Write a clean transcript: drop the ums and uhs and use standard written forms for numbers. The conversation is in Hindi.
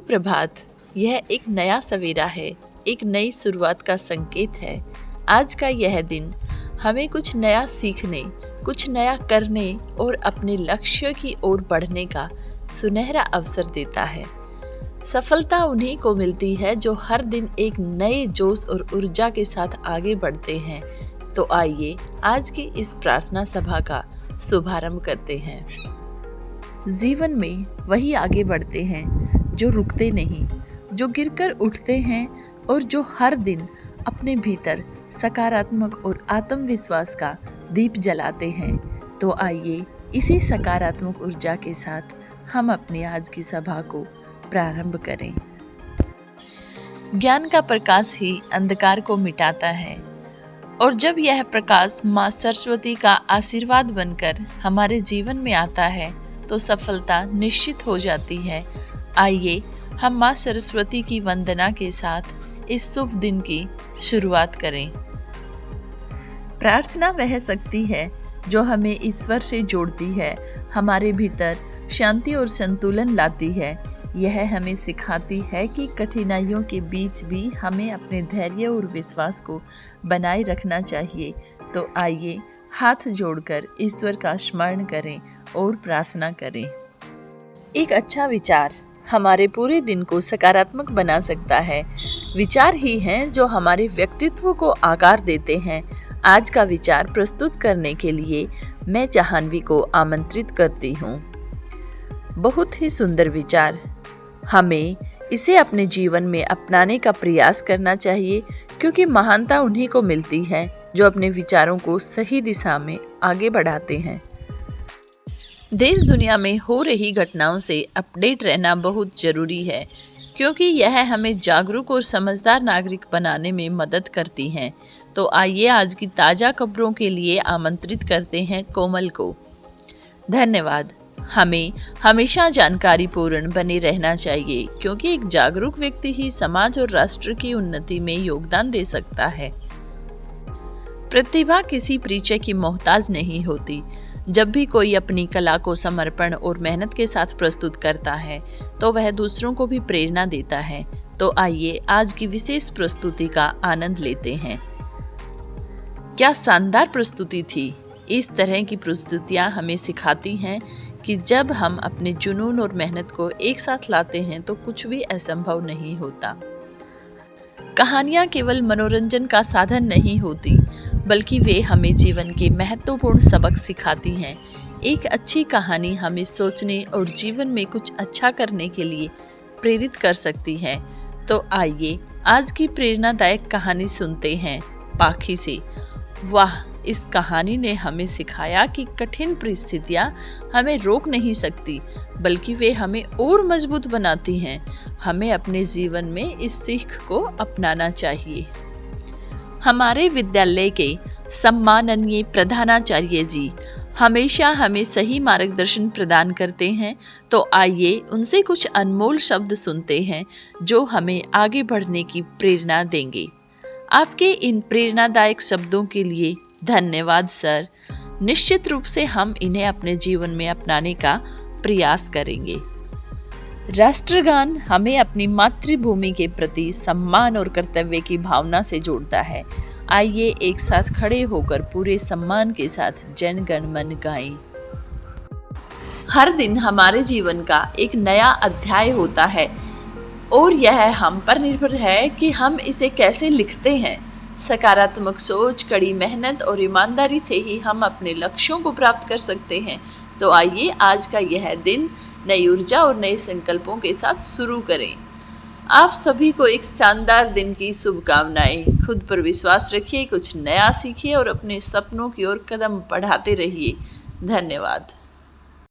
सुप्रभात। यह एक नया सवेरा है, एक नई शुरुआत का संकेत है। आज का यह दिन हमें कुछ नया सीखने, कुछ नया करने और अपने लक्ष्य की ओर बढ़ने का सुनहरा अवसर देता है। सफलता उन्हीं को मिलती है जो हर दिन एक नए जोश और ऊर्जा के साथ आगे बढ़ते हैं। तो आइए आज की इस प्रार्थना सभा का शुभारंभ करते हैं। जीवन में वही आगे बढ़ते हैं जो रुकते नहीं, जो गिरकर उठते हैं और जो हर दिन अपने भीतर सकारात्मक और आत्मविश्वास का दीप जलाते हैं। तो आइए इसी सकारात्मक ऊर्जा के साथ हम अपनी आज की सभा को प्रारंभ करें। ज्ञान का प्रकाश ही अंधकार को मिटाता है और जब यह प्रकाश माँ सरस्वती का आशीर्वाद बनकर हमारे जीवन में आता है तो सफलता निश्चित हो जाती है। आइए हम माँ सरस्वती की वंदना के साथ इस शुभ दिन की शुरुआत करें। प्रार्थना वह शक्ति है जो हमें ईश्वर से जोड़ती है, हमारे भीतर शांति और संतुलन लाती है। यह हमें सिखाती है कि कठिनाइयों के बीच भी हमें अपने धैर्य और विश्वास को बनाए रखना चाहिए। तो आइए हाथ जोड़कर ईश्वर का स्मरण करें और प्रार्थना करें। एक अच्छा विचार हमारे पूरे दिन को सकारात्मक बना सकता है। विचार ही हैं जो हमारे व्यक्तित्व को आकार देते हैं। आज का विचार प्रस्तुत करने के लिए मैं जाह्नवी को आमंत्रित करती हूँ। बहुत ही सुंदर विचार, हमें इसे अपने जीवन में अपनाने का प्रयास करना चाहिए, क्योंकि महानता उन्हीं को मिलती है जो अपने विचारों को सही दिशा में आगे बढ़ाते हैं। देश दुनिया में हो रही घटनाओं से अपडेट रहना बहुत जरूरी है, क्योंकि यह हमें जागरूक और समझदार नागरिक बनाने में मदद करती हैं। तो आइए आज की ताज़ा खबरों के लिए आमंत्रित करते हैं कोमल को। धन्यवाद। हमें हमेशा जानकारी पूर्ण बने रहना चाहिए, क्योंकि एक जागरूक व्यक्ति ही समाज और राष्ट्र की उन्नति में योगदान दे सकता है। प्रतिभा किसी परिचय की मोहताज नहीं होती। जब भी कोई अपनी कला को समर्पण और मेहनत के साथ प्रस्तुत करता है तो वह दूसरों को भी प्रेरणा देता है। तो आइए आज की विशेष प्रस्तुति का आनंद लेते हैं। क्या शानदार प्रस्तुति थी। इस तरह की प्रस्तुतियाँ हमें सिखाती हैं कि जब हम अपने जुनून और मेहनत को एक साथ लाते हैं तो कुछ भी असंभव नहीं होता। कहानियाँ केवल मनोरंजन का साधन नहीं होती, बल्कि वे हमें जीवन के महत्वपूर्ण सबक सिखाती हैं। एक अच्छी कहानी हमें सोचने और जीवन में कुछ अच्छा करने के लिए प्रेरित कर सकती है। तो आइए आज की प्रेरणादायक कहानी सुनते हैं पाखी से। वाह, इस कहानी ने हमें सिखाया कि कठिन परिस्थितियाँ हमें रोक नहीं सकती, बल्कि वे हमें और मजबूत बनाती हैं। हमें अपने जीवन में इस सीख को अपनाना चाहिए। हमारे विद्यालय के सम्माननीय प्रधानाचार्य जी हमेशा हमें सही मार्गदर्शन प्रदान करते हैं। तो आइए उनसे कुछ अनमोल शब्द सुनते हैं जो हमें आगे बढ़ने की प्रेरणा देंगे। आपके इन प्रेरणादायक शब्दों के लिए धन्यवाद सर। निश्चित रूप से हम इन्हें अपने जीवन में अपनाने का प्रयास करेंगे। राष्ट्रगान हमें अपनी मातृभूमि के प्रति सम्मान और कर्तव्य की भावना से जोड़ता है। आइए एक साथ खड़े होकर पूरे सम्मान के साथ जन गण मन गाएं। हर दिन हमारे जीवन का एक नया अध्याय होता है और यह हम पर निर्भर है कि हम इसे कैसे लिखते हैं। सकारात्मक सोच, कड़ी मेहनत और ईमानदारी से ही हम अपने लक्ष्यों को प्राप्त कर सकते हैं। तो आइए आज का यह दिन नई ऊर्जा और नए संकल्पों के साथ शुरू करें। आप सभी को एक शानदार दिन की शुभकामनाएं। खुद पर विश्वास रखिए, कुछ नया सीखिए और अपने सपनों की ओर कदम बढ़ाते रहिए। धन्यवाद।